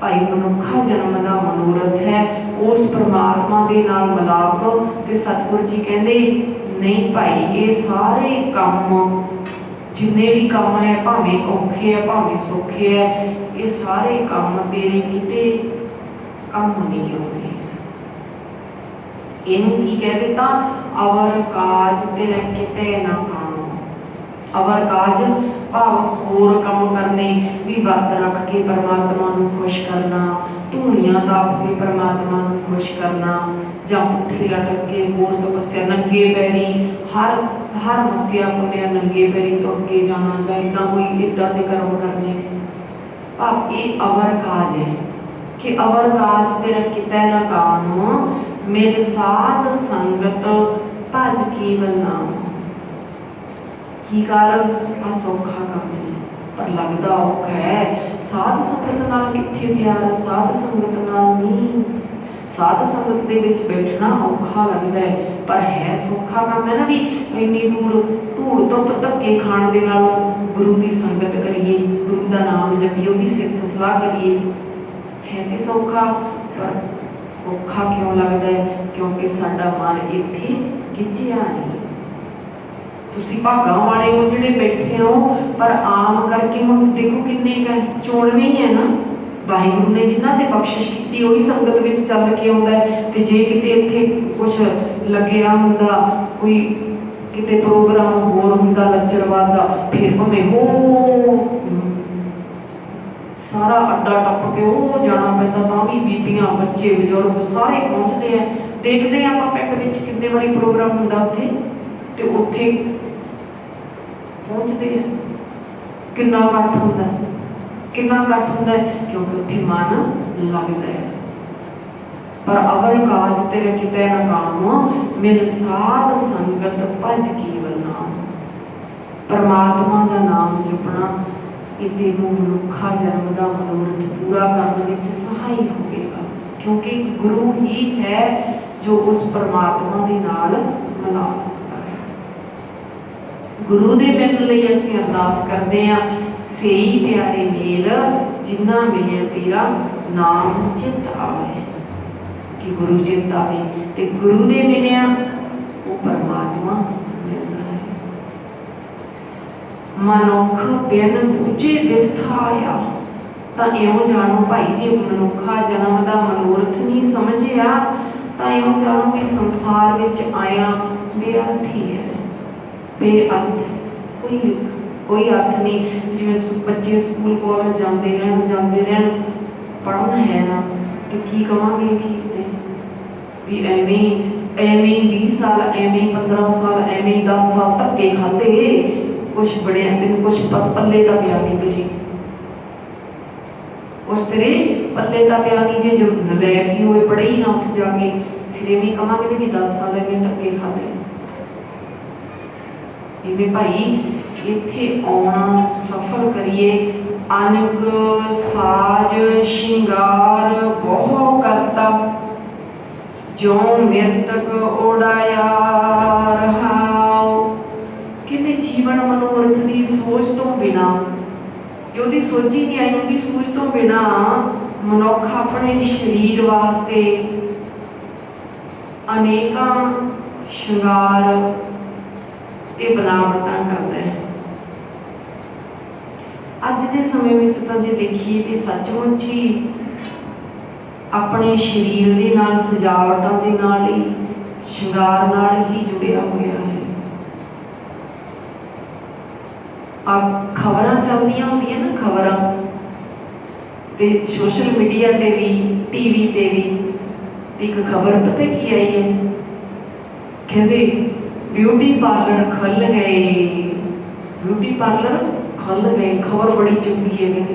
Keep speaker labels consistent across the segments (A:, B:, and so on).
A: भाई मनुखा जन्म का मनोरथ है उस परमात्मा के नाल मिलाप। तो सतगुरु जी कहते नहीं भाई ये सारे काम जिन्ने भी काम है भावें औखे है भावें सौखे है ये सारे काम तेरे किते कम नहीं होने। इनू की कह दिता अवर काज तेरे किते ना काम। अवर काज भाव होर काम करने भी वर्त रख के परमात्मा नूं खुश करना, धूणियां ताप के परमात्मा नूं खुश करना, जां पुट्ठे लटक के होर तपस्या नंगे पैरी हर मस्या पुण्या नंगे पैरी तुर के जाना जां इदां कोई इदां दे कर्म करने। भाव ये अवर काज है कि अवर काज तेरा कितै ना काम मिल साध संगत भज केवल नाम। की कारण आ सौखा काम है पर लगता औखा है। साध संगत नाल कित्थे प्यार है, साध संगत नाल नहीं। साध संगत दे विच बैठना औखा लगता है पर है सौखा काम है ना। भी इन्नी दूर धूड़ तो धक्के खाण दे नाल गुरु की संगत करिए, गुरु का नाम जपीए, उसकी सिफत सलाह करिए, है तो सौखा पर औखा क्यों लगता है? क्योंकि साडा मन इत्थे खिंचिया नहीं। तुसी भागां वाले हो जिहड़े बैठे हो पर आम करके हुण देखो किन्ने चोणवे ही है ना। वाहिगुरू ने जिन्हां ते बख्शिश कीती उही संगत विच चल के आउंदा है। ते जे किते इत्थे कुछ लग्या हुंदा कोई किते प्रोग्राम होर हुंदा लच्चरवाद दा फिर भावें हो सारा अड्डा टप के वो जाना पैंदा तां भी बीबियां बच्चे बजुर्ग सारे पहुंचते हैं। देखते हैं आपां पिंड विच कितने वारी प्रोग्राम हुंदा उत्थे ते उत्थे पहुंचते हैं कितना इकट्ठ होंदा है, कितना इकट्ठ होंदा है क्योंकि उत्थे मन लगता है। पर अवर काज तेरे किते ना काम मिल साध संगत भज केवल नाम। परमात्मा का नाम जपना ये तेनों मनुखा जन्म का मनोरथ पूरा करने में सहाय होगा क्योंकि गुरु ही है जो उस परमात्मा के नाल मिला सकता। गुरु दे मिलण लई असीं अरदास करते हैं सेई प्यारे मेल जिन्ना मिले तेरा नाम चित आवे। कि गुरु चित आवे ते गुरु दे मिलिया वो परमात्मा मिलता है। मनुख बिन दूजे बिरथा आया तां इउं जानो भाई जे मनुखा जन्म का मनोरथ नहीं समझिया तां इउं जानो कि संसार विच आया बेअर्थ ही है। बेअर्थ कोई अर्थ नहीं। जिवें बच्चे स्कूल कॉलेज जाते रहन पढ़ना है ना तो की कहांगे की भी एवें 20 साल एवें 15 साल एवें 10 साल धक्के खाते कुछ बड़े तेन कुछ पल्ले का पिया नहीं तेरे कुछ तेरे पल्ले का पिया नहीं जे जो नलैकी होए पढ़े ही ना उत्थे जाके फिर एवें कहांगे भी 10 साल एवें धक्के खाते। इवें भाई इत्थे आउणा सफल करिए अनक साज शिंगार बहु करता जो मृतक उड़ाया रहाओ। किन्ने जीवन मनोरथ की सोच तो बिना ओहदी सोची नहीं आई उहदी सोच तो बिना मनुख अपने शरीर वास्ते अनेकां शिंगार ते बनावटां करता है। अज के समय में तो जे देखिए तो सचमुच ही अपने शरीर के नाल सजावटां दे नाल ही शिंगार नाल ही जुड़िया हुआ है। अब खबरां चलदियां होंदियां ना खबरां ते सोशल मीडिया ते भी टीवी ते भी एक खबर पता की आई है कहते ब्यूटी पार्लर खुल गए। ब्यूटी पार्लर खुल गए खबर बड़ी चंगी है कहते।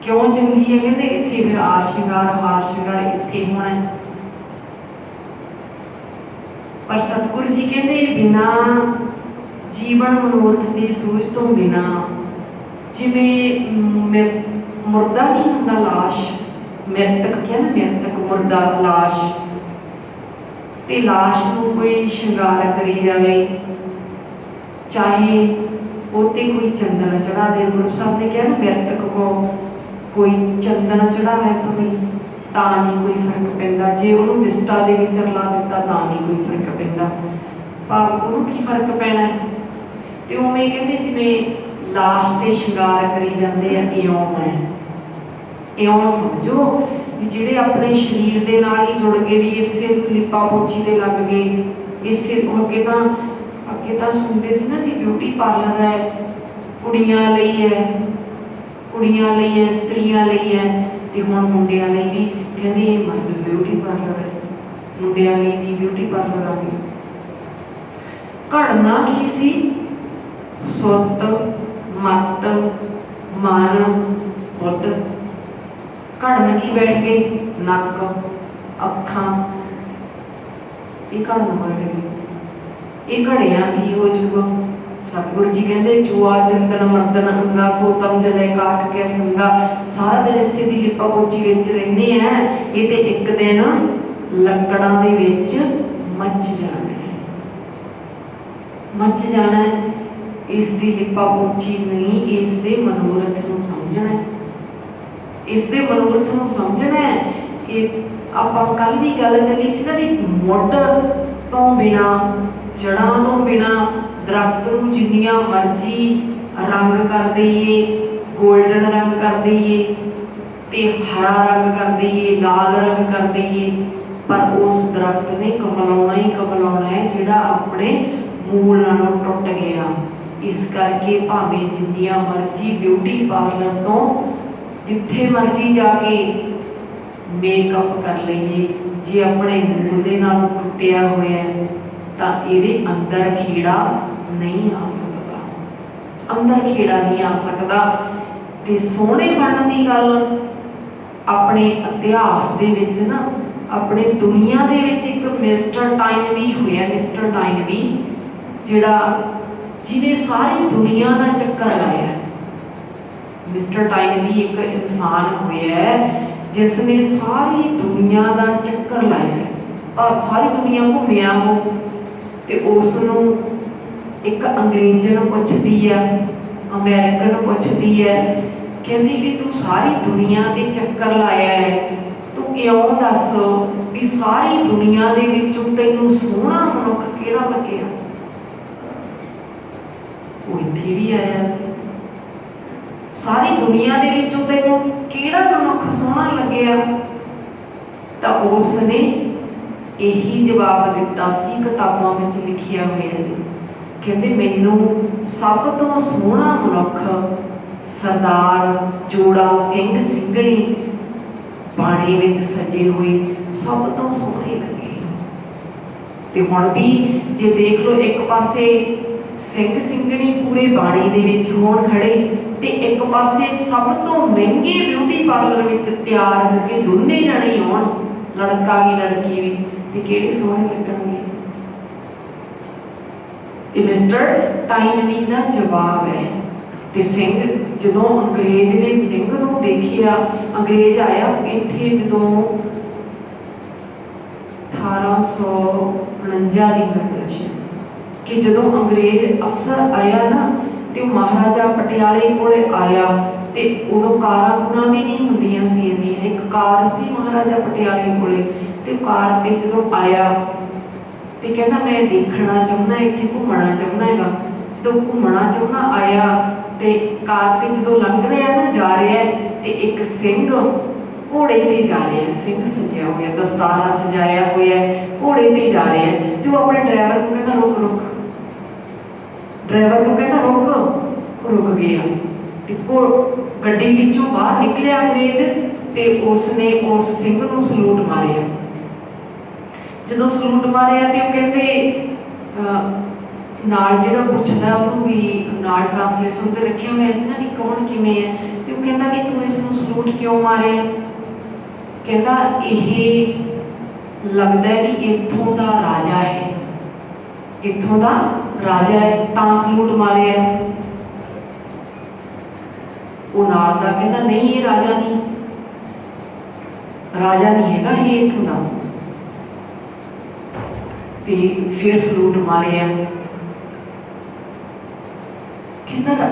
A: क्यों चंगी है कहते इत्थे फिर हार श्रृंगार इत्थे होना है। पर सतगुरु जी कहते बिना जीवन मनोरथ की सोच तो बिना जिवें मुर्दा नहीं होंदा लाश मृतक क्या ना मृतक मुर्दा लाश ते लाश नूं कोई श्रृंगार करी जाए चाहे उत्ते कोई चंदन चढ़ा दे। गुरु साहब ने कहा मृतक को रखो, कोई चंदन चढ़ावे भावें तां नहीं कोई फर्क पैंदा, जे उन्होंने विस्टा दे विच रला दिता तां नहीं कोई फर्क पैंदा, भाव उन्होंने की फर्क पैना है। तो उवें कहते जिवें लाश ते शिंगार करी जाते हैं, इयों है, इयों समझो भी जिहड़े अपने शरीर के नाल ही जुड़ गए, भी इसे लिपा पोची ते लग गए, इसे अगे तो सुनते सी ना कि ब्यूटी पार्लर है, कुड़ियां लई है, कुड़ियां लई है, स्त्रियां लई है, तो हुण मुंडियां लई भी कहंदे ये मर्द ब्यूटी पार्लर है, मुंडियां लई भी ब्यूटी पार्लर आ गई। घड़ना की सी? सुत, मत, मन, बुद्ध। घड़न की बैठ गई? नक, अखां, ये घड़न बैठ गई। ये घड़िया की हो जूगा? सतगुरु जी कहते चुआ चंदन मर्दन अंगा सोतम जले काट के संगा। सारा दिन इसे दी लिपा पोची विच रहने हैं, ये ते एक दिन लकड़ां दे विच मच जाना है, मच जाना है। इस दी लिपा पोची नहीं, इस दे मनोरथ नूं समझना है, इस दे मनोरथ नूं समझना है। कि आपां कल भी गल चली सी ना भी मुੱਢ तो बिना, जड़ां तो बिना दरख्त नूं जिन्नियां मर्जी रंग कर दईए, गोल्डन रंग कर दईए ते हरा रंग कर दईए, लाल रंग कर दईए, पर उस दरख्त ने कमलाउणा ही कमलाउणा है जिहड़ा अपने मूल नालों टुट गया। इस करके भावें जिन्नियां मर्जी ब्यूटी पार्लर तो जिथे मर्जी जाके मेकअप कर लीए, जे अपने मूल दे नालों टुटिया होया तो ये अंदर कीड़ा नहीं आ सकता, अंदर कीड़ा नहीं आ सकता। ते सोहने बनने की गल अपने इतिहास दे विच ना, अपने दुनिया दे विच एक मिस्टर टाइनबी होया, मिस्टर टाइनबी जिहड़ा जिन्हें सारी दुनिया का चक्कर लाया। मिस्टर टाइनबी एक इंसान होया है जिसने सारी दुनिया का चक्कर लाया, और सारी दुनिया घूमिया हो ते उसनूं एक अंग्रेजन पुछदी है, अमेरिकन पुछदी है, कहती भी तू सारी दुनिया के चक्कर लाया है, तू क्यों दस भी सारी दुनिया दे विचों तैनूं सोहना मनुख किहड़ा लग्गिया? वो इत्थे भी आया सी, सारी दुनिया दे विचों तैनूं किहड़ा मनुख सोहना लग्गिया? तो उसने यही जवाब दिता सी, किताबां विच लिखिया होया जी, कहते मैनू सब तो सोहना मनुख सरदार जोड़ा सिंह सिंघणी बाणे विच सजे हुए सब तो सोहने लगे। ते हुण भी जे देख लो, एक पासे सिंह सिंघणी पूरे बाणे दे विच होण खड़े, ते एक पासे सब तो महंगे ब्यूटी पार्लर विच तैयार होके दोने जणे होण, लड़का भी लड़की भी, ते किहड़े सोहने लगणगे? ये मिस्टर टाइनबी का जवाब है। ते सिंह जदों अंग्रेज ने सिंह नूं देखिया, अंग्रेज आया इत्थे जदों 1849 की गल है कि जदों अंग्रेज अफसर आया ना, तो महाराजा पटियाले कोले आया, ते उदों कारां कूरां भी नहीं हुंदियां सी इन्नियां, एक कार सी महाराजा पटियाले कोले, ते कार ते जदों आया ते कहना मैं देखना चाहना, इत्थे घूमना चाहना है। जो घूमना चाहना आया ते कार ते जो लंघ रहा ना, जा रहा है, ते एक सिंह घोड़े ते जा रहा है, सिंह सजिया हुआ, दस्तारा सजाया हुआ है, घोड़े ते जा रहा है। जो अपने ड्राइवर को कहता रुक रुक, ड्राइवर को कहता रुक, रुक गया। देखो गड्डी विचों बाहर निकलिया अंग्रेज, ते उसने उस सिंह नूं सलूट मारिया। जो सलूट मारिया तो कहते नाल जिहड़ा पुछदा उहनूं भी नाल ट्रांसलेशन ते रखिया होया सी ना कि कौन किवें है, तो कहता कि तू इसनूं सलूट क्यों मारिया? कहता यह लगता है कि इत्थों दा राजा है, इत्थों दा राजा है तां सलूट मारिया। वो नाल दा कहता नहीं ये राजा नहीं, राजा नहीं हैगा ये इत्थों दा। ते फिर सलूट मारिया, कहता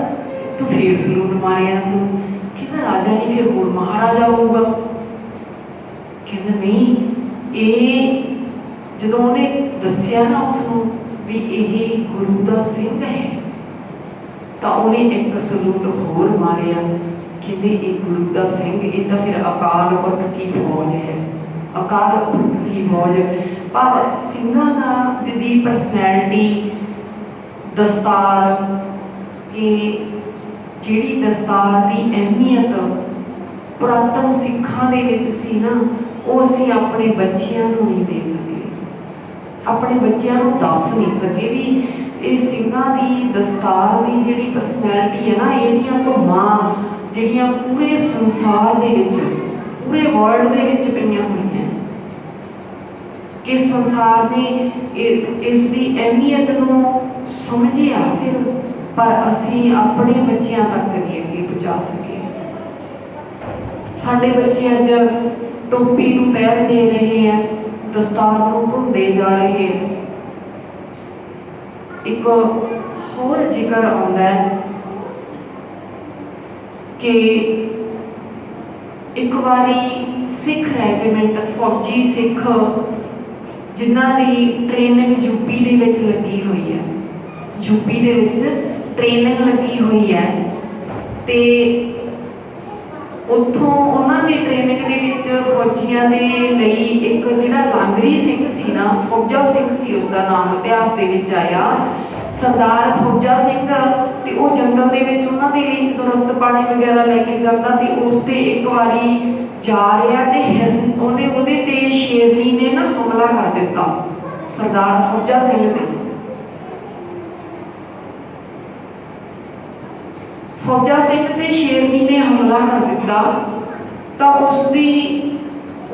A: तू फिर सलूट मारिया, कहता राजा नहीं फिर होर महाराजा होगा। कहना नहीं, ये जो उन्हें दसिया ना उसनों भी यही गुरु का सिंह है, तो उन्हें एक सलूट होर मारिया कि ये गुरु का सिंह, ये तो फिर अकाल पुरख की फौज है, अकाल पुरख की फौज। पर सिंघां दा दी परसनैलिटी, दस्तार, ये जिहड़ी दस्तार की अहमियत पुरातन सिखां दे विच सी ना, वो असीं अपने बच्चियां नूं नहीं दे सके, अपने बच्चों को दस नहीं सके भी ये सिंघां दी दस्तार की जिहड़ी परसनैलिटी है ना, इहदियां धुम्मां जिहड़ियां पूरे संसार दे विच, पूरे वर्ल्ड दे विच पईयां होईयां कि संसार ने इसकी अहमियत नूं समझिया फिर, पर असीं अपने बच्चों तक नहीं अगे पहुँचा सके। साडे बच्चे अज टोपी नूं पहन दे रहे हैं, दस्तार को भुलते जा रहे हैं। एक होर जिक्र आउंदा है कि एक बारी सिख रेजिमेंट, फौजी सिख जिन्हां दी ट्रेनिंग यूपी दे विच लगी हुई है, यूपी दे विच ट्रेनिंग लगी हुई है, ते उत्थों उन्हां दी ट्रेनिंग दे विच फौजियां दे लई एक जिहड़ा लांगरी सिंह सी ना, फौजा सिंह सी उसका नाम इतिहास दे विच आया, सरदार फौजा सिंह। ते वो जंगल दे विच उन्हां दे लई जदों रस्त पानी वगैरह लैके जांदा ते उस ते एक वारी जा रहा ते हिरन उहने उहदे ते शेरनी ने ना हमला कर दिता सरदार फौजा सिंह ने। फौजा सिंह ते शेरनी ने हमला कर दिता, तो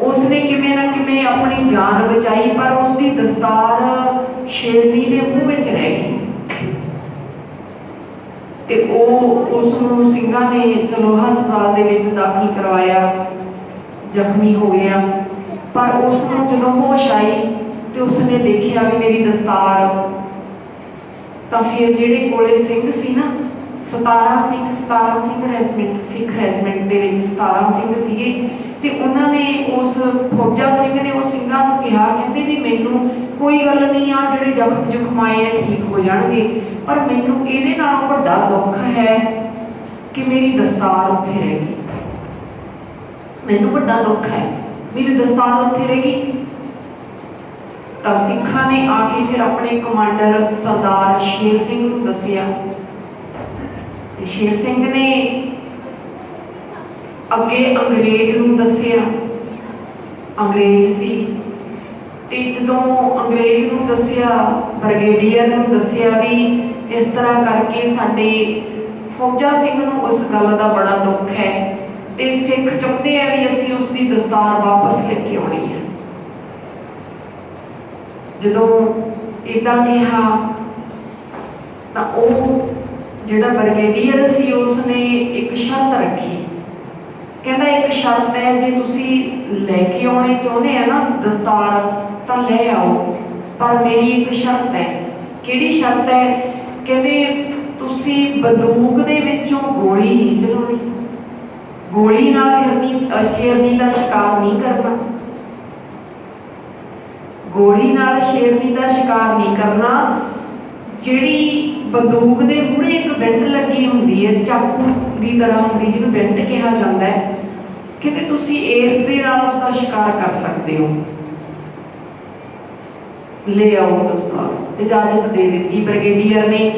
A: उसने किवें ना किवें अपनी जान बचाई, पर उसकी दस्तार शेरनी के मुँह में रह गई ते उसनूं सिंघां ने चलो हस्पताल दे विच दाखिल करवाया, जख्मी हो गया। पर उसनूं जदों होश आई तो उसने देखा भी मेरी दस्तार, तो फिर जिहड़े कोले सिंह सी ना, 17 सिंह रेजिमेंट, सिख रेजिमेंट के 17 सिंह सीगे, ते उन्होंने उस फौजा सिंह ने उस सिंघां नूं कहा, कहते भी मैनू कोई गल नहीं, आ जिहड़े जख्म जुखमाए हैं ठीक हो जाएंगे, पर मैनू इहदे नालों वड्डा दुख है कि मेरी दस्तार उत्थे रह गई, मैनू वड्डा दुख है मेरी दस्तार उत्थे रह गई। तो सिखां ने आके फिर अपने कमांडर सरदार शेर सिंह नूं दसिया, शेर सिंह ने अगे अंग्रेज नूं दसिया, अंग्रेज सी, ते जदों अंग्रेज नूं दसिया, ब्रिगेडियर नूं दसिया भी इस तरह करके साडे फौजा सिंह नूं उस गल का बड़ा दुख है, ते सिख चाहते हैं भी असीं उसकी दस्तार वापस लेके आउणी है। जदों इदां कहा तां ओह जिहड़ा ब्रिगेडियर सी उसने एक शर्त रखी, कहता एक शर्त है, जे तुसी लैके आने चाहते हैं ना दस्तार तो ले आओ, पर मेरी एक शर्त है। किहड़ी शर्त है? कहते तुसी बंदूक दे विचों गोली नहीं चलाउणी, गोली नाल शेरनी का शिकार नहीं करना, गोली नाल शेरनी का शिकार नहीं करना। जिहड़ी बंदूक के मूहरे एक बेंट लगी होंदी है, चाकू की तरह होंदी, जिन्होंने बेंट कहा जाता है, कहते तुसी इस दे नाल उसका शिकार कर सकते हो, ले आओ दस्तार। इजाजत दे दी ब्रिगेडियर ने,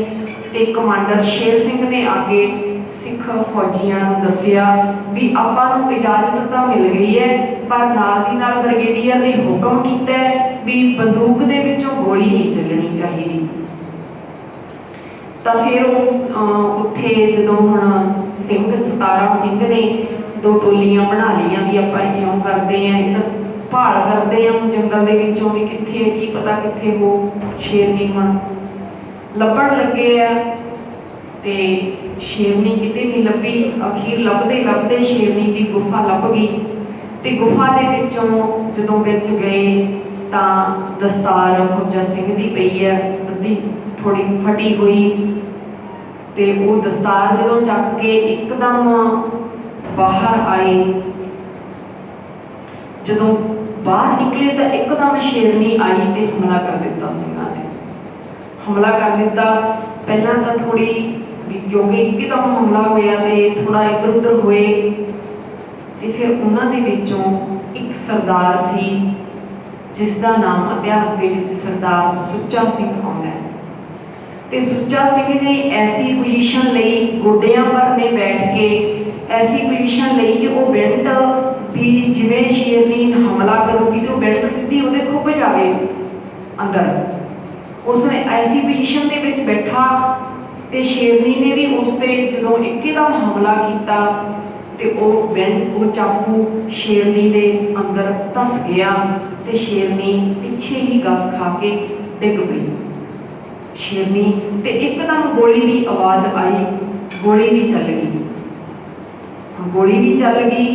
A: ते कमांडर शेर सिंह ने आके सिख फौजियां नूं दसिया भी आपां नूं इजाजत तो मिल गई है, पर नाल दी नाल ब्रिगेडियर ने हुक्म कीता भी बंदूक दे विचों गोली नहीं चलनी चाहिए। तो फिर उत्थे जदों हुण सिंह 17 सिंह ने दो टोलियां बना लियां भी आपां इउं करदे हैं, एक भाल करदे हैं जंगल दे विचों भी कित्थे की पता कित्थे हो शेरनी हुण लभण लगे आ, ते शेरनी किते नहीं लभी। अखीर लभदे लभदे शेरनी की गुफा लभ गई, ते गुफा दे विचों जदों विच गए तां दस्तार फौजा सिंह दी पई है, अद्धी थोड़ी फटी हुई, ते वो दस्तार जदों चक के एकदम बाहर आए। जदों बाहर निकले तो एकदम शेरनी आई तो हमला कर दिता। सिंघां ने हमला कर दिता। पहला तो थोड़ी भी क्योंकि एकदम हमला होया तो थोड़ा इधर उधर होए तो फिर उन्होंने विचों एक सरदार सी जिसका नाम इतिहास के विच सरदार सुच्चा सिंह आउंदा है। तो सुच्चा सिंह ने ऐसी पोजीशन लई गोडियां पर ने बैठ के ऐसी पोजीशन लई कि वो बेल्ट भी जिवें शेरनी हमला करूगी तो बेल्ट सीधी वो खुब जाए अंदर। उसने ऐसी पोजीशन के विच बैठा तो शेरनी ने भी उस पर जो एकदम हमला किया तो वो बेल्ट वो चाकू शेरनी के अंदर धस गया तो शेरनी पिछे ही गस खा के डिग पई। शेरनी ते एकदम गोली की आवाज़ आई, गोली भी चल गई। गोली भी चल गई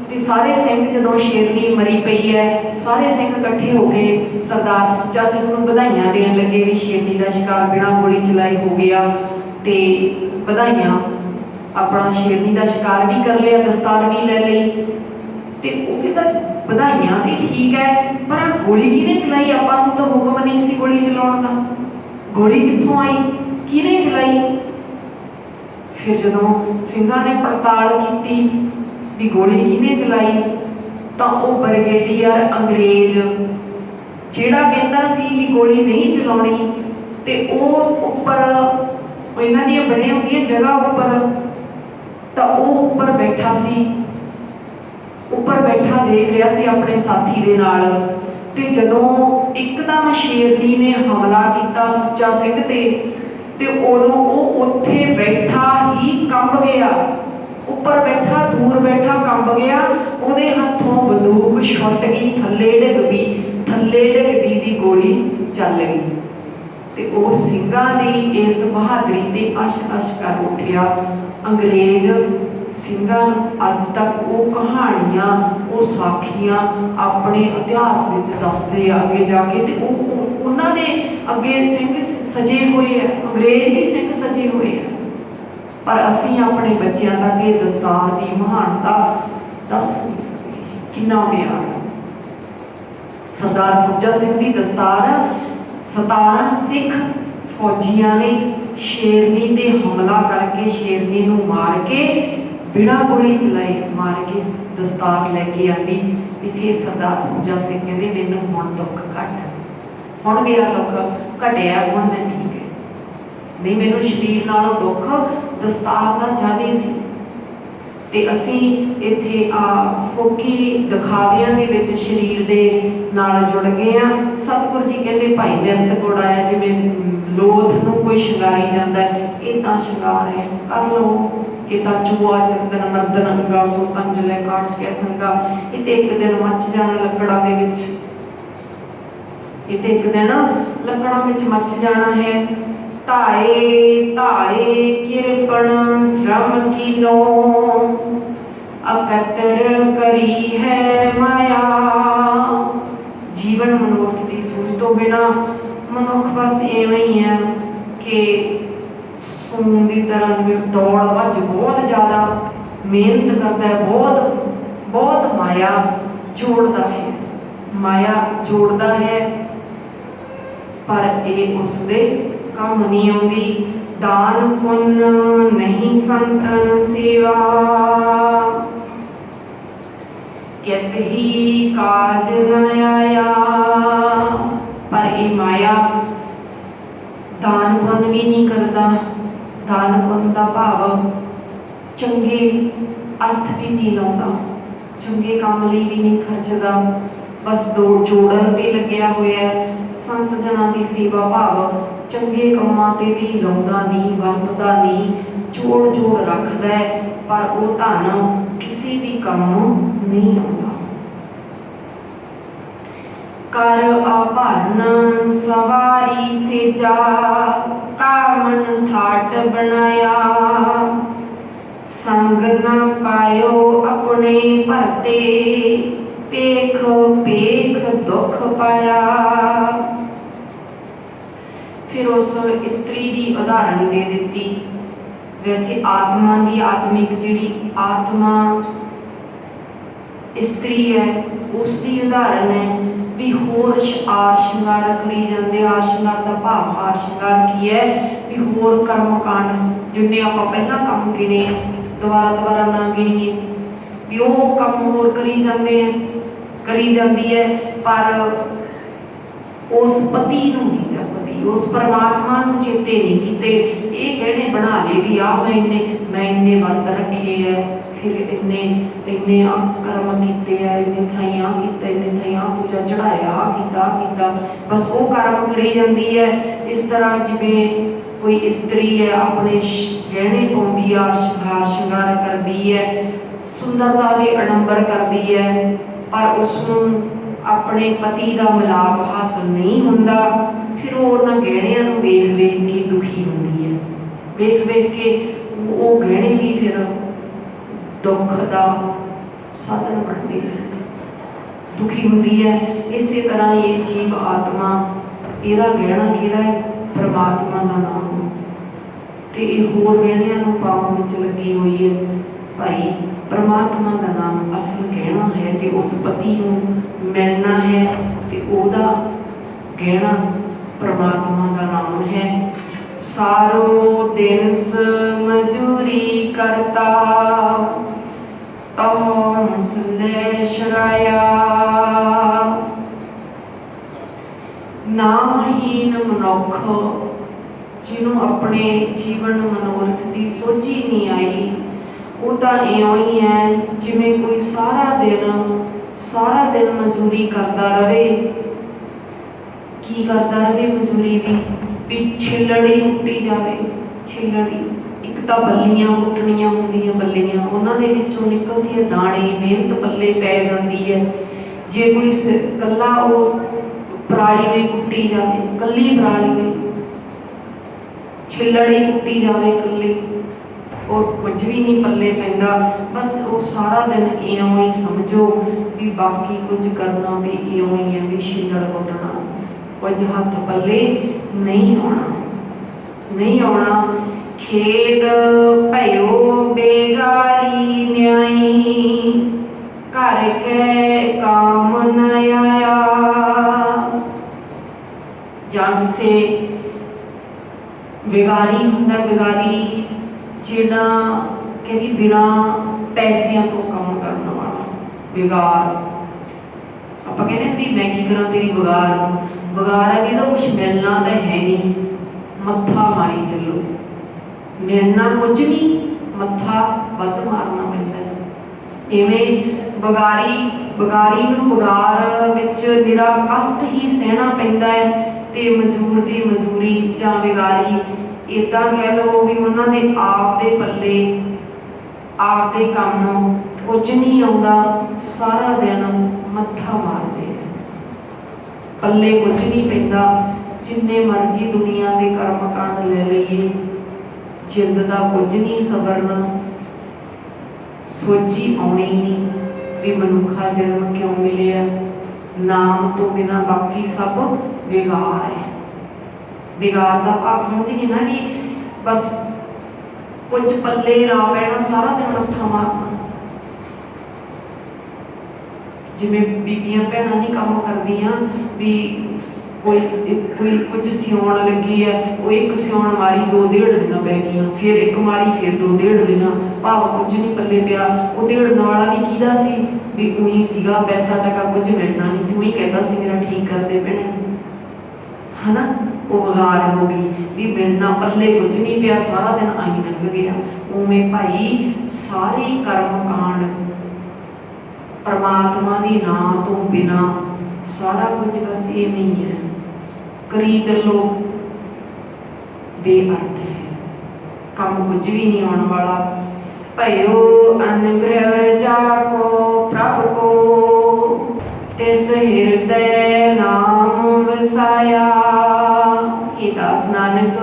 A: तो सारे सिंह जदों शेरनी मरी पई है सारे सिंह इकट्ठे होके सरदार सुच्चा सिंह नूं बधाइयां देण लगे भी शेरनी का शिकार बिना गोली चलाई हो गया। तो बधाइयां अपना शेरनी का शिकार भी कर लिया, दस्तार भी ले ली। तो वो कहता बधाइयां तो ठीक है पर गोली किहने चलाई? आपां नूं तां हुक्म नहीं सी गोली चलाउण दा, गोली कित्थों आई, किहने चलाई? फिर जदों सिंघां ने पड़ताल की भी गोली किहने चलाई तो वो ब्रिगेडियर अंग्रेज जिहड़ा कहता सी भी गोली नहीं चलाउणी तो वो उपर इन्हां दी बनी होंदी जगह उपर तो वो उपर बैठा सी, उपर बैठा देख रहा सी अपने साथी दे नाल। ते जदों एकदम शेरनी ने हमला किया सुच्चा सिंह ते उदों वो उत्थे बैठा ही कंब गया, ऊपर बैठा दूर बैठा कंब गया। उहदे हथों बंदूक छुट गई, थल्ले डिग गई, थल्ले डिगदी दी गोली चल गई। ते वो सिंघां ने इस बहादुरी ते अश अश कर उठिया। अंग्रेज सिंघां अज तक वो कहानियां वो साखियां अपने इतिहास विच दसदे अगे जाके ते उन्हां दे अगे सिंह सजे हुए हैं, अंग्रेज भी सिंह सजे हुए हैं। पर असीं अपने बच्चों तक ये दस्तार की महानता दस नहीं सकते कितना प्यार है। सरदार फौजा सिंह की दस्तार 17 सिख फौजियां ने शेरनी ते हमला करके शेरनी नूं मार के बिना गोली चलाए मार के दस्तार लैके आती। तो फिर सरदार फौजा सिंह कहते मैनूं हुण दुख घट, हुण मेरा दुख घटिया, हुण मैं ठीक है। नहीं मैनूं शरीर नालों दुख दस्तार का ज़्यादा सी। ते असीं इत्थे फोकी दिखावियां दे विच शरीर दे नाल जुड़ गए हैं। सतगुरु जी कहते भाई बिरत गुड़ आया जिवें लोथ नूं कोई शंगारी जाता है, ये तां शंगार है कर लो, ये तां चूआ चंदन मर्दन अंगा सो पंजले काट के संगा। ये तो एक दिन मच जाना लकड़ा दे विच, ये तो एक दिन लकड़ा विच मच जाना है। ताए ताए किरपण श्रम कीनो अकतर करी है माया। जीवन मनुष्य की सोच तो बिना मनुख बस एवं ही है कि सून की तरह दौड़ भज बहुत ज़्यादा मेहनत करता है, बहुत बहुत माया जोड़ता है, माया जोड़ता है पर ये उसके काम नहीं आती। दान पुण्य नहीं संतन सेवा कित ही काज न आया। पर ये माया दान पुण्य भी नहीं करता, दान पुण्य का भाव चंगे अर्थ भी नहीं लाता, चंगे काम लिए भी नहीं खर्चदा, बस दो जोड़न ते लग्या होया है। संत जना की सेवा भाव चंगे कामां ते भी लाउंदा नहीं, वरतदा नहीं, जोड़ जोड़ रखदा है पर वो धन किसी भी काम नहीं आउंदा। कर आभरण सवारी से जा कामन थाट बनाया। संग न पायो अपने भरते पेख पेख दुख पाया। फिर उस स्त्री की उदाहरण दे दी। वैसे आत्मा की आत्मिक जी आत्मा इस्त्री है उसकी उदाहरण है भी होर आर श्रृंगार करी जाते। आर श्रृंगार का भाव आर श्रृंगार की है भी होर कर्म कांड जिन्हें आप पहला काम गिने दोबारा दोबारा ना गिनीए भी वो काम होर करी जाते हैं करी जाती है पर उस पति नूं नहीं जपदी उस परमात्मा नूं चेते नहीं कीते। ये गहने बना ले भी आ मैं इन्ने वर्त रखे है फिर इन्ने इन्ने कर्म कीते है इन्ने थाई आ कीता इन्ने थाई आ पूजा चढ़ाया कीता बस वो कर्म करी जाती है। इस तरह जिवें कोई स्त्री है अपने गहने पाउंदी है श्रृंगार करती है सुंदरता के आडंबर करती है पर उसनूं अपने पति का मिलाप हासिल नहीं होंदा। फिर वो उन्हां गहणियां नूं वेख वेख के दुखी होंदी है वेख वेख के वो गहने भी फिर दुख का साधन बनते हैं दुखी होंदी है। इस तरह ये जीव आत्मा इहदा गहना किहड़ा है परमात्मा का नाम ते होर गहणियां नूं पाउण विच लगी हुई है भाई। परमात्मा का नाम असल गहना है जे उस पति नूं मिलना है तो ओदा गहना परमात्मा का नाम है। सारो दिन मजूरी करता तो संदेशराया नामहीन मनुख जिन्हों अपने जीवन मनोरथ की सोची नहीं आई वो तो इं ही है जिमें कोई सारा दिन मजूरी करता रहे की करता रहे मजूरी भी छिलड़ी कुटी जाए छिलड़ी एक तो बल्लियां कुटनियां होंदियां बल्लियां उन्होंने विचों निकलती है दाने मेहनत पल्ले पै जाती है। जे कोई कला वो पराली में कुटी जाए कली पराली में छिलड़ी कुटी जाए कली और कुछ भी नहीं पल्ले पैंदा बस वो सारा दिन इं ही समझो भी बाकी कुछ करना भी इं ही है भी छिलड़ कुटना कुछ हाथ पल्ले नहीं आना। खेद भयो बेगारी न्याई घर के काम न आया जान से बेगारी होंदा बेगारी जिहड़ा कहती बिना पैसिਆਂ तो काम करने वाला बेगार आप कहने भी मैं की करा तेरी बगार है कि तो कुछ मिलना तो है नहीं मत्था मारी चलो मिलना कुछ नहीं मत्था वध मारना पैंदा है। इवें बगारी नूं बगार विच निरा कष्ट ही सहना पैंदा है ते मजूर की मजूरी जां बेगारी इदा कह लो भी उन्होंने आप दे पल्ले आप दे काम कुछ नहीं आता सारा दिन मत्था मारते पल्ले कुछ नहीं पैंदा। जिन्ने मर्जी दुनिया के कर्म कांड ले लीए जिंद का कुछ नहीं सबरना सोची आनी नहीं भी मनुखा जन्म क्यों मिले नाम तो बिना बाकी सब बेगार है। बेगार का भाव समझिए ना कि बस कुछ पल्ले रा पैना सारा दिन मत्था मारना जिमें बीबियां भैन नहीं काम करदियां भी कोई कुछ सिउण लगी है वो एक सिउण मारी 2-1.5 दिन पै गई फिर एक मारी फिर 2-1.5 दिन भाव कुछ नहीं पल्ले पिया वो देड़न वाला भी किहदा सी भी उही सीगा पैसा टका कुछ मिलना नहीं सी उही कहता सी मेरा ठीक करते भैने है ना वो बगार हो गई भी मिलना पल्ले कुछ नहीं पिया सारा दिन आई लंघ गया। उवें भाई सारे कर्म कांड परमात्मा के नाम तो बिना सारा कुछ बस इवें ही है करी चलो बेअर्थ है काम कुछ भी नहीं आने वाला। भयो अनुग्रह जाको प्रभु को तिस हृदय नाम वसाया। ये दास नानक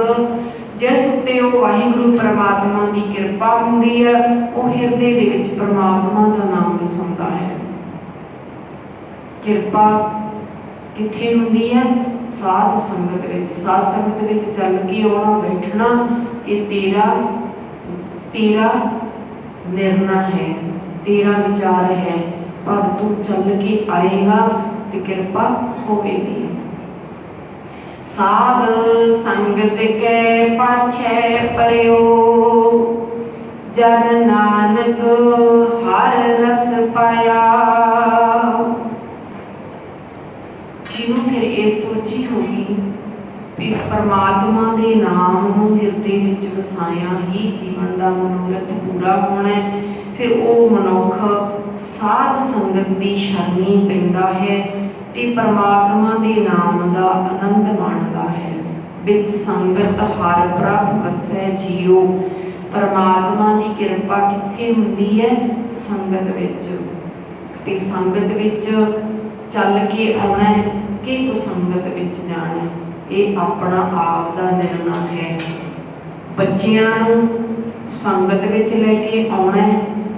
A: जिस उत्ते वो वाहिगुरु परमात्मा की कृपा होंदी है वो हृदय दे विच परमात्मा का नाम वसाउंदा है। कृपा किथे होंदी है साध संगत विच साध संगत विच चल के आना बैठना ये तेरा तेरा निर्णय है तेरा विचार है भाव तू चल के आएगा तो कृपा होगी। साध संगत के पाछे परयो, जन नानक हर रस पाया। जिन्हों फिर ये सोची होगी भी परमात्मा के नाम नूं हिरदे विच वसाया ही जीवन का मनोरथ पूरा होना है, फिर वो मनुख साध संगत की शरणी पैंदा है ते परमात्मा के नाम का आनंद माणदा है। विच संगत हर प्रभ वसै जियो, परमात्मा की कृपा कित्थे हुंदी है? संगत विच। ते संगत विच चल के आना है कि कुसंगत विच जाना है, ये अपना आप का निर्णय है। बच्चियां नूं संगत विच लैके आना है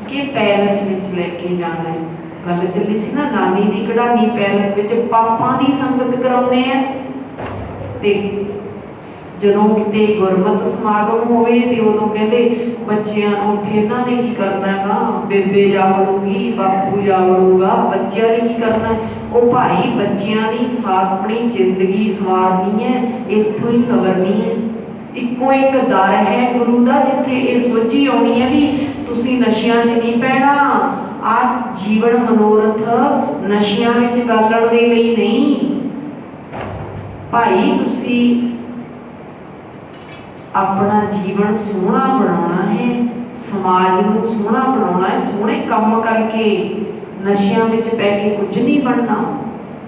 A: कि पैलस विच लैके जाना है। गल चली सी ना नानी दी कढ़ानी पैलस विच पापां दी संगत कराउने आ, ते जदों किते गुरमत समागम होवे ते उदों कहंदे बच्चियां नूं उत्थे इन्हां ने की करना है, बेबे जावड़ूगी बापू जावड़ूगा, बच्चियां ने की करना है? ओ भाई बच्चियां दी अपनी जिंदगी सवारनी है, इत्थों ही सवरनी है। इक्को एक दर है गुरु का जिथे ये सोची आनी है भी तुसी नशियां च नहीं पैना। आ जीवन मनोरथ नशियां विच गालण दे लई नहीं भाई, तुसी अपना जीवन सोहना बनाना है, समाज को सोहना बनाना है, सोहने काम करके नशियां विच पै के कुछ नहीं बनना।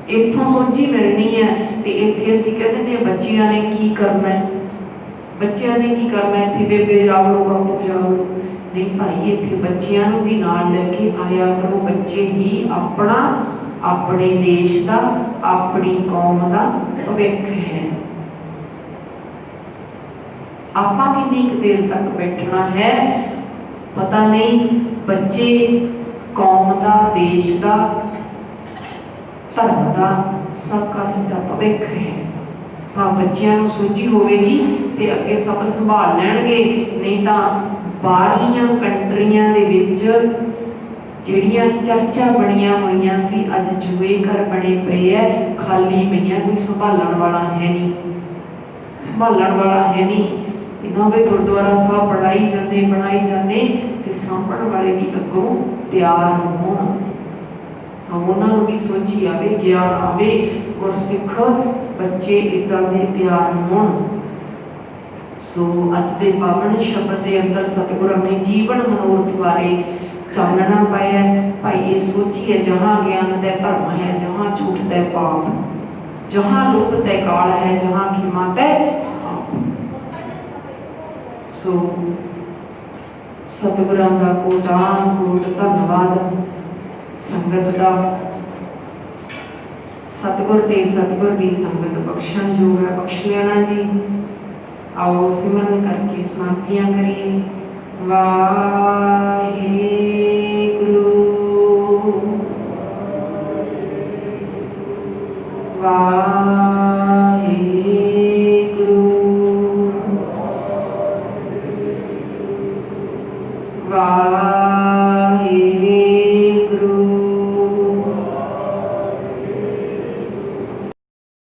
A: इत्थों सोची मिलनी है तो इत्थे असीं कह दिंदे बच्चियां ने की करना है, बच्चियां ने की करना है, इत्थे बेबे जावड़ो बापू जावड़ो नहीं भाई, इत्थे बच्चियां नूं भी नाल लैके आया करो। बच्चे ही अपना अपने देश का अपनी कौम का भविख है। आपां कितनी देर तक बैठना है पता नहीं, बच्चे कौम का देश का धर्म का सबका सीधा भविख है। हाँ बच्चियां नूं सोची होवेगी ते अगे सब संभाल लैणगे, नहीं तो बाहरलियां कंट्रियां दे विच ਜਿਹੜੀਆਂ ਚਰਚਾ ਬਣੀਆਂ ਹੋਈਆਂ ਸੀ ਅੱਜ ਜੂਏ ਘਰ ਬਣੇ ਪਏ ਐ, ਖਾਲੀ ਪਈਆਂ, ਕੋਈ ਸੰਭਾਲਣ ਵਾਲਾ ਹੈ ਨਹੀਂ, ਸੰਭਾਲਣ ਵਾਲਾ ਹੈ ਨਹੀਂ। ਇਹਨਾਂ ਵੇ ਗੁਰਦੁਆਰਾ ਸਾਹਿਬ ਬਣਾਈ ਜਾਂਦੇ ਤੇ ਸਾਂਭਣ ਵਾਲੇ ਵੀ ਅੱਗੋਂ ਤਿਆਰ ਹੋਣ। ਉਹਨਾਂ ਨੂੰ ਵੀ ਸੋਝੀ ਆਵੇ, ਗਿਆਨ ਆਵੇ, ਗੁਰਸਿੱਖ ਬੱਚੇ ਇੱਦਾਂ ਦੇ ਤਿਆਰ ਹੋਣ। सो अज के पावन शब्द के अंदर सतगुरु अपने जीवन मनोरथ बारे चानना पाया। भाई ये सोचिए जहाँ ज्ञान तय धर्म है, जहाँ झूठ तय पाप, जहाँ लुक तय काल है, जहाँ खिमा तय पाप। सो सतगुरां दा कोटान कोट धन्नवाद संगत का। सतगुर ते सतगुर की संगत बख्शण जो है बख्श लेना जी। आओ सिमरन करके समाप्तियां करिए। वाहेगुरु वाहे